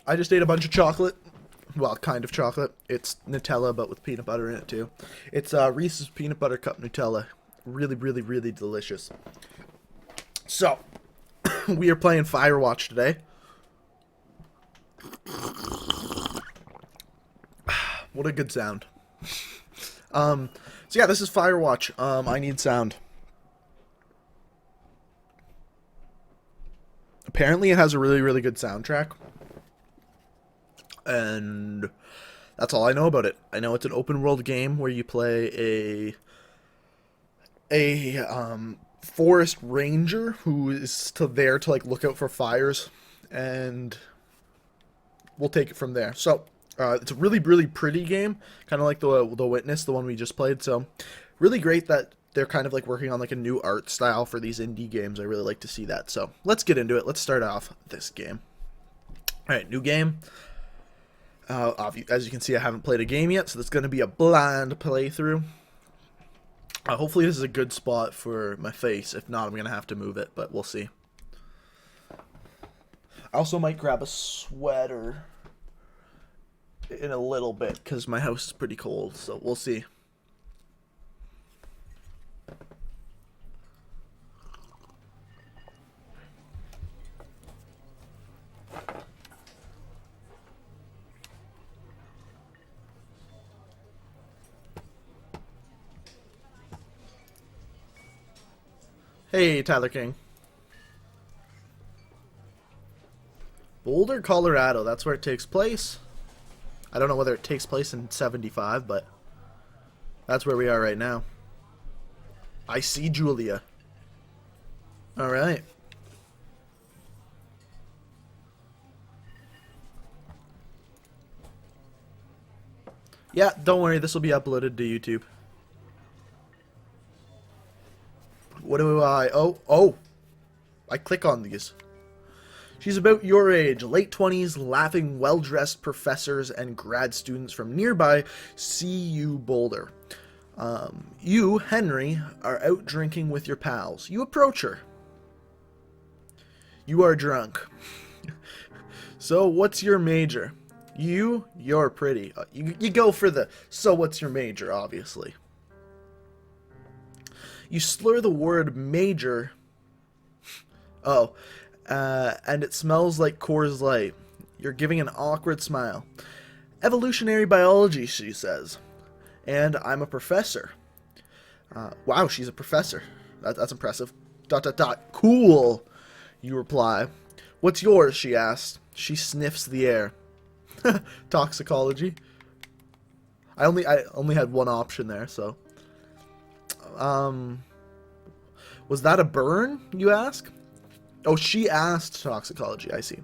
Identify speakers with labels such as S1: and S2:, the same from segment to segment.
S1: I just ate a bunch of chocolate. Well, kind of chocolate. It's Nutella, but with peanut butter in it too. It's Reese's Peanut Butter Cup Nutella. Really, really, really delicious. So, we are playing Firewatch today. What a good sound. So yeah, this is Firewatch. I need sound. Apparently it has a really, really good soundtrack. And that's all I know about it. I know it's an open world game where you play a forest ranger who is there to like look out for fires, and we'll take it from there. So it's a really, really pretty game, kind of like the Witness, the one we just played. So really great that they're kind of like working on like a new art style for these indie games. I really like to see that. So let's get into it. Let's start off this game. All right, new game. As you can see, I haven't played a game yet, so it's going to be a blind playthrough. Hopefully this is a good spot for my face. If not, I'm going to have to move it, but we'll see. I also might grab a sweater in a little bit, because my house is pretty cold, so we'll see. Hey, Tyler King. Boulder, Colorado. That's where it takes place. I don't know whether it takes place in 75, but that's where we are right now. I see Julia. Alright. Yeah, don't worry. This will be uploaded to YouTube. What do I... Oh. I click on these. She's about your age, late 20s, laughing, well-dressed professors and grad students from nearby CU Boulder. You, Henry, are out drinking with your pals. You approach her. You are drunk. So, what's your major? You're pretty. You go for the, so what's your major, obviously. You slur the word major. Oh. And it smells like Coors Light. You're giving an awkward smile. Evolutionary biology, she says. And I'm a professor. Wow, she's a professor. That's impressive. ... Cool, you reply. What's yours, she asks. She sniffs the air. Toxicology. I only had one option there, so. Was that a burn, you ask? Oh, she asked toxicology, I see.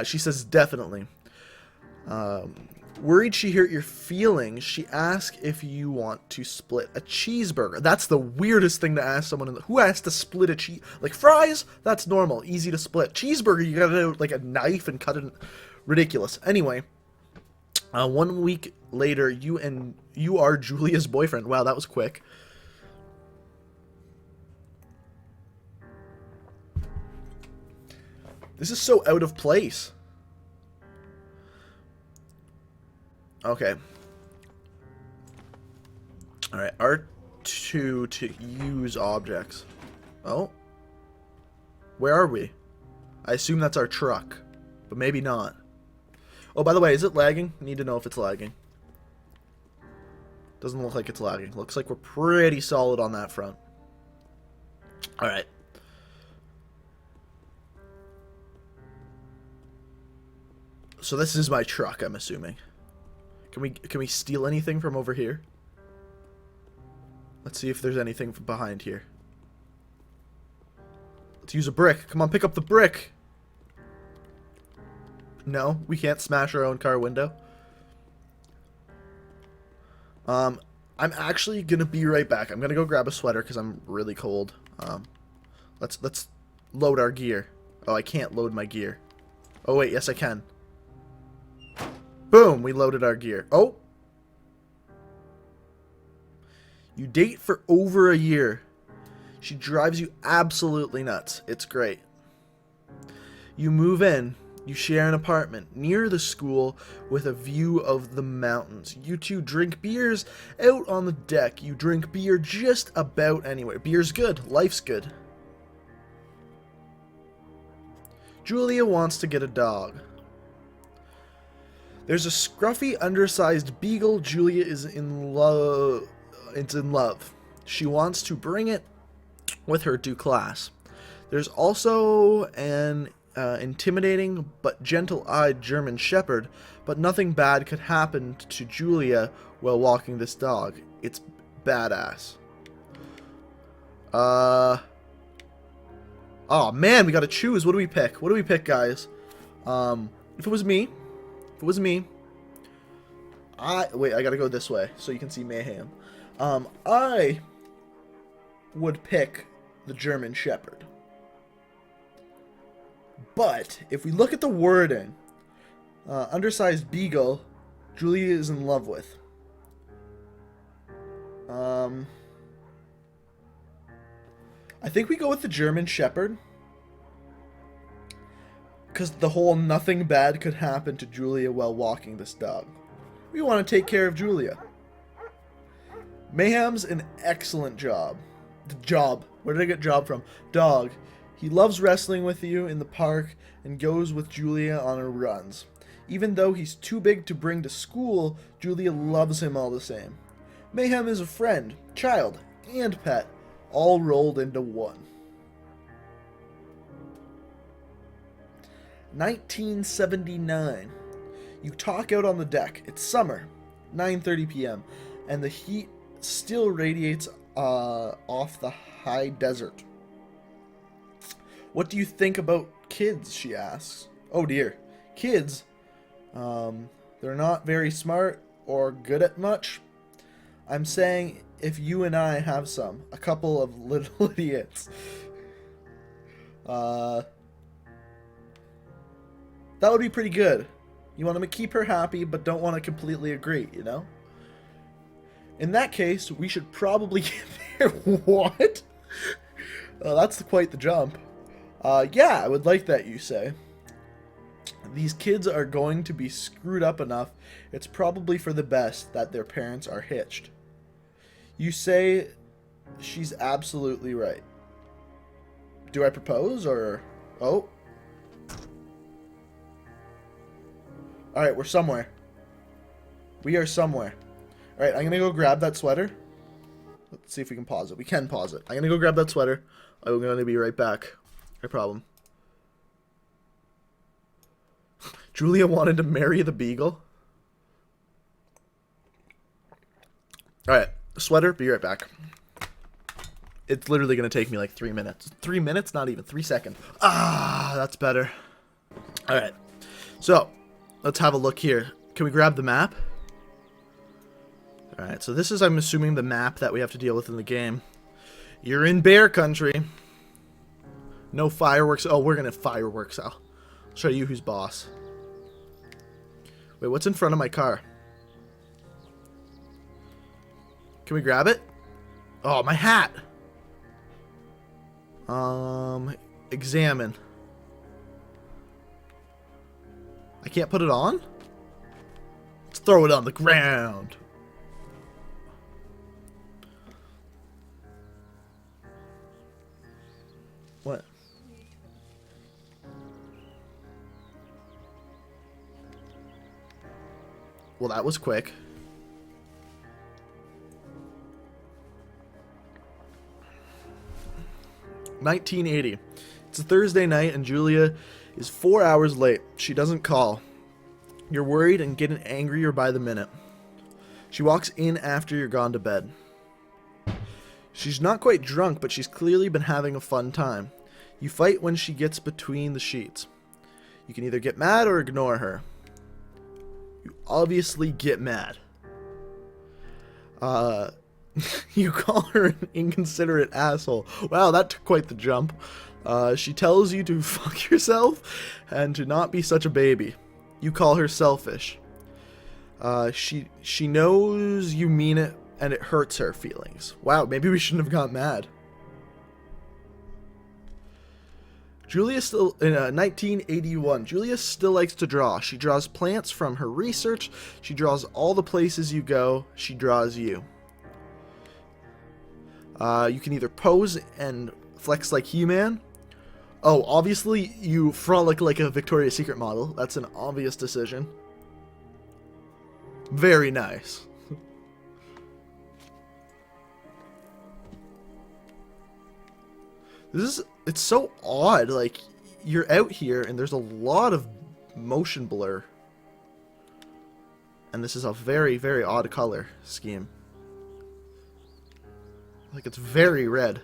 S1: She says, definitely. Worried she hurt your feelings, she asks if you want to split a cheeseburger. That's the weirdest thing to ask someone. Who has to split a cheese? Like fries? That's normal, easy to split. Cheeseburger, you gotta do like a knife and cut it. Ridiculous. Anyway, 1 week later, you are Julia's boyfriend. Wow, that was quick. This is so out of place. Okay. Alright, R2 to use objects. Oh. Where are we? I assume that's our truck. But maybe not. Oh, by the way, is it lagging? I need to know if it's lagging. Doesn't look like it's lagging. Looks like we're pretty solid on that front. Alright. So this is my truck, I'm assuming. Can we steal anything from over here? Let's see if there's anything from behind here. Let's use a brick. Come on, pick up the brick. No, we can't smash our own car window. I'm actually gonna be right back. I'm gonna go grab a sweater because I'm really cold. Let's load our gear. Oh, I can't load my gear. Oh wait, yes I can. Boom, we loaded our gear. Oh! You date for over a year. She drives you absolutely nuts. It's great. You move in. You share an apartment near the school with a view of the mountains. You two drink beers out on the deck. You drink beer just about anywhere. Beer's good. Life's good. Julia wants to get a dog. There's a scruffy, undersized beagle. Julia is in love. It's in love. She wants to bring it with her to class. There's also an intimidating but gentle-eyed German Shepherd, but nothing bad could happen to Julia while walking this dog. It's badass. Oh man, we gotta choose. What do we pick? What do we pick, guys? If it was me, wait, I gotta go this way so you can see mayhem. I would pick the German Shepherd. But if we look at the wording, undersized beagle, Julia is in love with. I think we go with the German Shepherd, because the whole nothing bad could happen to Julia while walking this dog. We want to take care of Julia. Mayhem's an excellent job. Where did I get job from? Dog. He loves wrestling with you in the park and goes with Julia on her runs. Even though he's too big to bring to school, Julia loves him all the same. Mayhem is a friend, child, and pet, all rolled into one. 1979. You talk out on the deck. It's summer, 9:30 p.m., and the heat still radiates off the high desert. What do you think about kids, she asks. Oh dear. Kids? They're not very smart or good at much. I'm saying if you and I have some. A couple of little idiots. That would be pretty good. You want to keep her happy, but don't want to completely agree, you know? In that case, we should probably get there. What? That's quite the jump. Yeah, I would like that, you say. These kids are going to be screwed up enough. It's probably for the best that their parents are hitched. You say she's absolutely right. Do I propose, or... Oh. Alright, we're somewhere. We are somewhere. Alright, I'm gonna go grab that sweater. Let's see if we can pause it. We can pause it. I'm gonna go grab that sweater. I'm gonna be right back. No problem. Julia wanted to marry the beagle. Alright, sweater, be right back. It's literally gonna take me like 3 minutes. 3 minutes? Not even. 3 seconds. Ah, that's better. Alright, so let's have a look here. Can we grab the map? Alright, so this is, I'm assuming, the map that we have to deal with in the game. You're in bear country. No fireworks. Oh, we're gonna fireworks. I'll show you who's boss. Wait, what's in front of my car? Can we grab it? Oh, my hat! Examine. I can't put it on? Let's throw it on the ground. What? Well, that was quick. $19.80. It's a Thursday night and Julia is 4 hours late. She doesn't call. You're worried and getting angrier by the minute. She walks in after you're gone to bed. She's not quite drunk, but she's clearly been having a fun time. You fight when she gets between the sheets. You can either get mad or ignore her. You obviously get mad. You call her an inconsiderate asshole. Wow, that took quite the jump. She tells you to fuck yourself and to not be such a baby. You call her selfish. She knows you mean it and it hurts her feelings. Wow, maybe we shouldn't have got mad. Julia still, in 1981, Julia still likes to draw. She draws plants from her research. She draws all the places you go. She draws you. You can either pose and flex like He-Man. Oh, obviously you frolic like a Victoria's Secret model. That's an obvious decision. Very nice. It's so odd, like, you're out here and there's a lot of motion blur. And this is a very, very odd color scheme. Like, it's very red.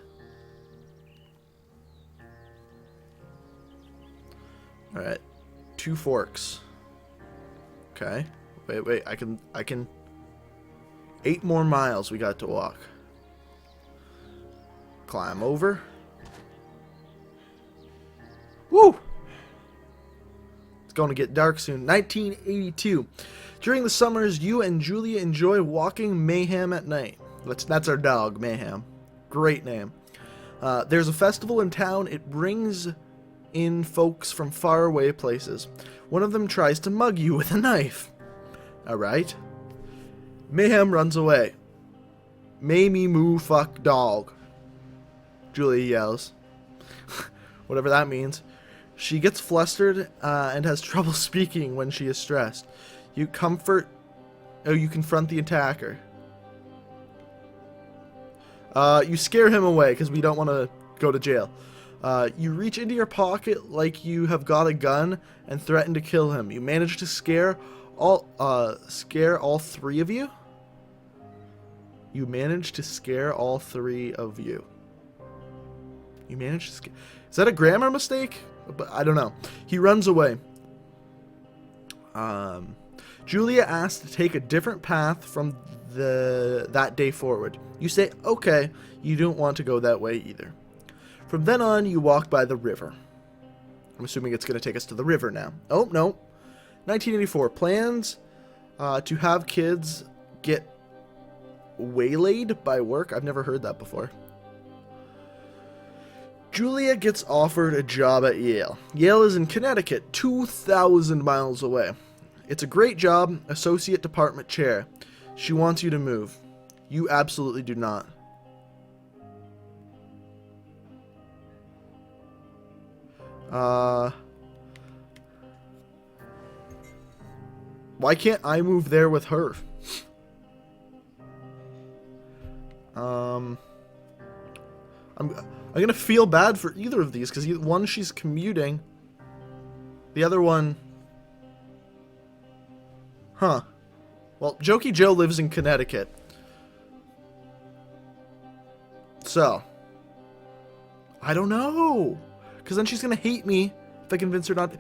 S1: Alright, 2 forks. Okay, wait, I can... 8 more miles we got to walk. Climb over. Woo! It's going to get dark soon. 1982. During the summers, you and Julia enjoy walking Mayhem at night. That's our dog, Mayhem. Great name. There's a festival in town. It brings in folks from faraway places. One of them tries to mug you with a knife. Alright. Mayhem runs away. May me moo fuck dog. Julia yells. Whatever that means. She gets flustered and has trouble speaking when she is stressed. You confront the attacker. You scare him away because we don't want to go to jail. You reach into your pocket like you have got a gun and threaten to kill him. You manage to scare all 3 of you. You manage to scare all 3 of you. You manage to scare... Is that a grammar mistake? But I don't know. He runs away. Julia asks to take a different path from that day forward. You say, okay, you don't want to go that way either. From then on, you walk by the river. I'm assuming it's going to take us to the river now. Oh, no. 1984. Plans to have kids get waylaid by work. I've never heard that before. Julia gets offered a job at Yale. Yale is in Connecticut, 2,000 miles away. It's a great job, associate department chair. She wants you to move. You absolutely do not. Why can't I move there with her? I'm gonna feel bad for either of these, because one, she's commuting. The other one... Huh. Well, Jokey Joe lives in Connecticut. So. I don't know. Because then she's gonna hate me if I convince her not to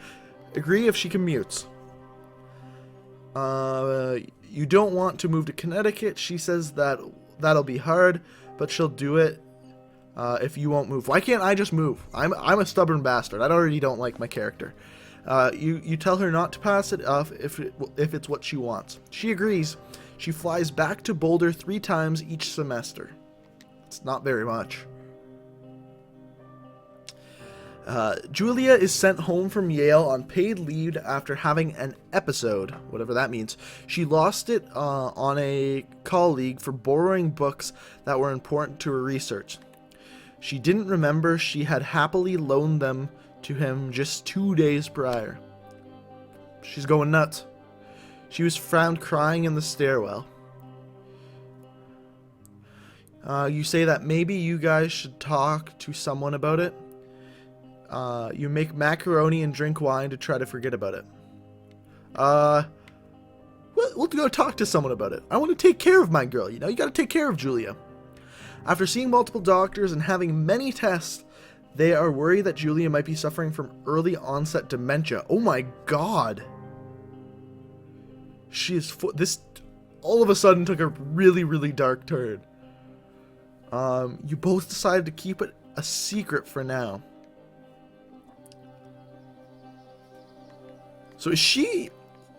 S1: agree if she commutes. You don't want to move to Connecticut. She says that'll be hard, but she'll do it. If you won't move. Why can't I just move? I'm a stubborn bastard. I already don't like my character. You tell her not to pass it off if it's what she wants. She agrees. She flies back to Boulder 3 times each semester. It's not very much. Julia is sent home from Yale on paid leave after having an episode, whatever that means. She lost it on a colleague for borrowing books that were important to her research. She didn't remember she had happily loaned them to him just 2 days prior. She's going nuts. She was found crying in the stairwell. You say that maybe you guys should talk to someone about it. You make macaroni and drink wine to try to forget about it. We'll go talk to someone about it. I want to take care of my girl, you know? You gotta take care of Julia. After seeing multiple doctors and having many tests, they are worried that Julia might be suffering from early onset dementia. Oh my god. She is... This all of a sudden took a really, really dark turn. You both decided to keep it a secret for now. So is she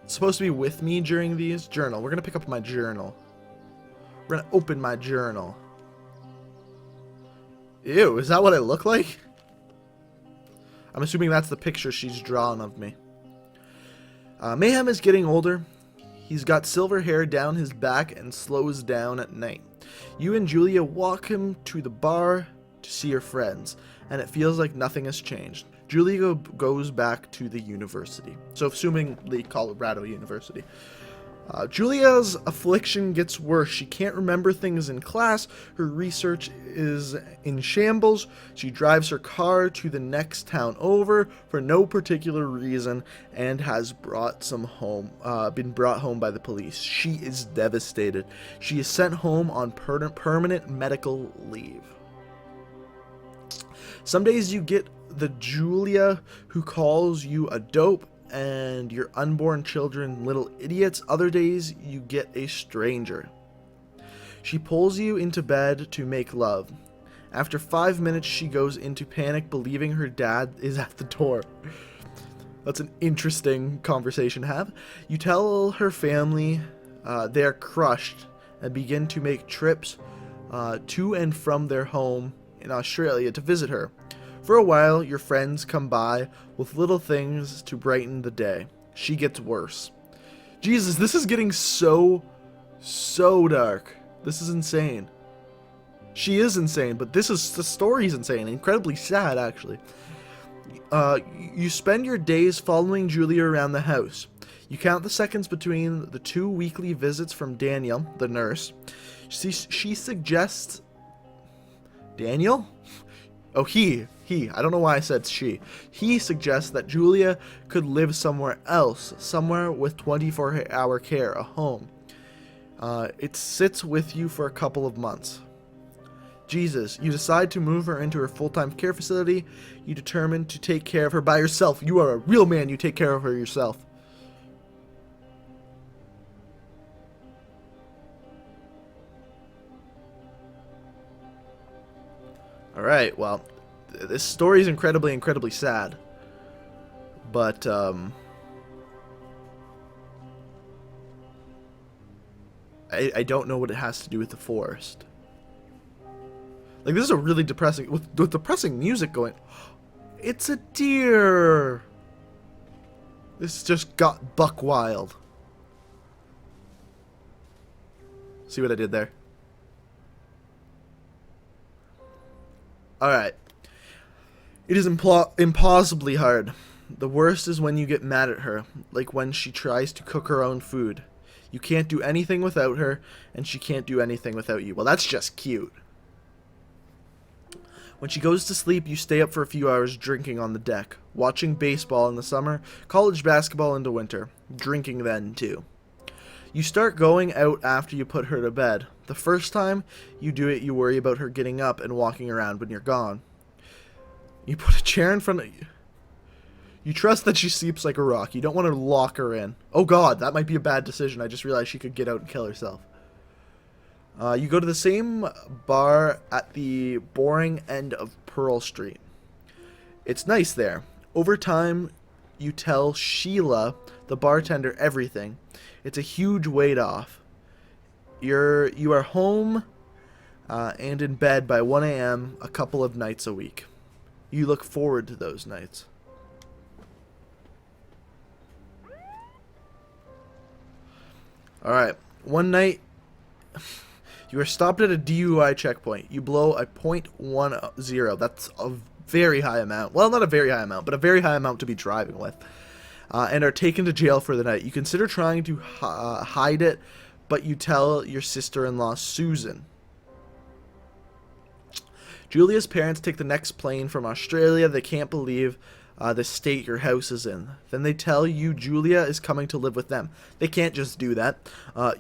S1: supposed to be with me during these? Journal. We're going to pick up my journal. We're going to open my journal. Ew, is that what I look like? I'm assuming that's the picture she's drawn of me. Mayhem is getting older. He's got silver hair down his back and slows down at night. You and Julia walk him to the bar to see her friends, and it feels like nothing has changed. Julia goes back to the university. So assuming the Colorado University. Julia's affliction gets worse. She can't remember things in class. Her research is in shambles. She drives her car to the next town over for no particular reason and has been brought home by the police. She is devastated. She is sent home on permanent medical leave. Some days you get the Julia who calls you a dope and your unborn children little idiots. Other days you get a stranger. She pulls you into bed to make love. After 5 minutes she goes into panic, believing her dad is at the door. That's an interesting conversation to have. You tell her family they are crushed and begin to make trips to and from their home in Australia to visit her. For a while, your friends come by with little things to brighten the day. She gets worse. Jesus, this is getting so dark. This is insane. She is insane, but the story's insane. Incredibly sad, actually. You spend your days following Julia around the house. You count the seconds between the 2 weekly visits from Daniel, the nurse. She suggests... Daniel? Oh, he. I don't know why I said she. He suggests that Julia could live somewhere else, somewhere with 24-hour care, a home. It sits with you for a couple of months. Jesus, you decide to move her into her full-time care facility. You determine to take care of her by yourself. You are a real man. You take care of her yourself. Alright, well... This story is incredibly sad. But, I don't know what it has to do with the forest. Like, this is a really depressing... With depressing music going... It's a deer! This just got buck wild. See what I did there? Alright. It is impossibly hard. The worst is when you get mad at her, like when she tries to cook her own food. You can't do anything without her, and she can't do anything without you. Well, that's just cute. When she goes to sleep, you stay up for a few hours drinking on the deck, watching baseball in the summer, college basketball in the winter, drinking then too. You start going out after you put her to bed. The first time you do it, you worry about her getting up and walking around when you're gone. You put a chair in front of you. You trust that she sleeps like a rock. You don't want to lock her in. Oh god, that might be a bad decision. I just realized she could get out and kill herself. You go to the same bar at the boring end of Pearl Street. It's nice there. Over time, you tell Sheila, the bartender, everything. It's a huge weight off. You are home and in bed by 1 a.m. a couple of nights a week. You look forward to those nights. Alright, one night, you are stopped at a DUI checkpoint. You blow a .10. That's a very high amount. Well, not a very high amount, but a very high amount to be driving with. And are taken to jail for the night. You consider trying to hide it, but you tell your sister-in-law, Susan. Julia's parents take the next plane from Australia. They can't believe the state your house is in. Then they tell you Julia is coming to live with them. They can't just do that.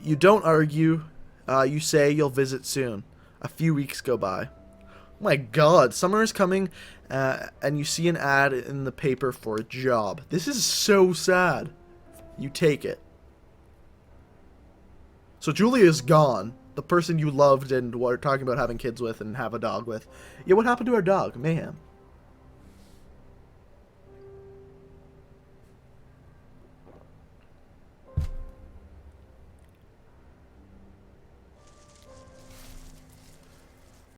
S1: You don't argue. You say you'll visit soon. A few weeks go by. Oh my god, summer is coming, and you see an ad in the paper for a job. This is so sad. You take it. So Julia is gone. The person you loved and were talking about having kids with and have a dog with. Yeah, what happened to our dog? Mayhem.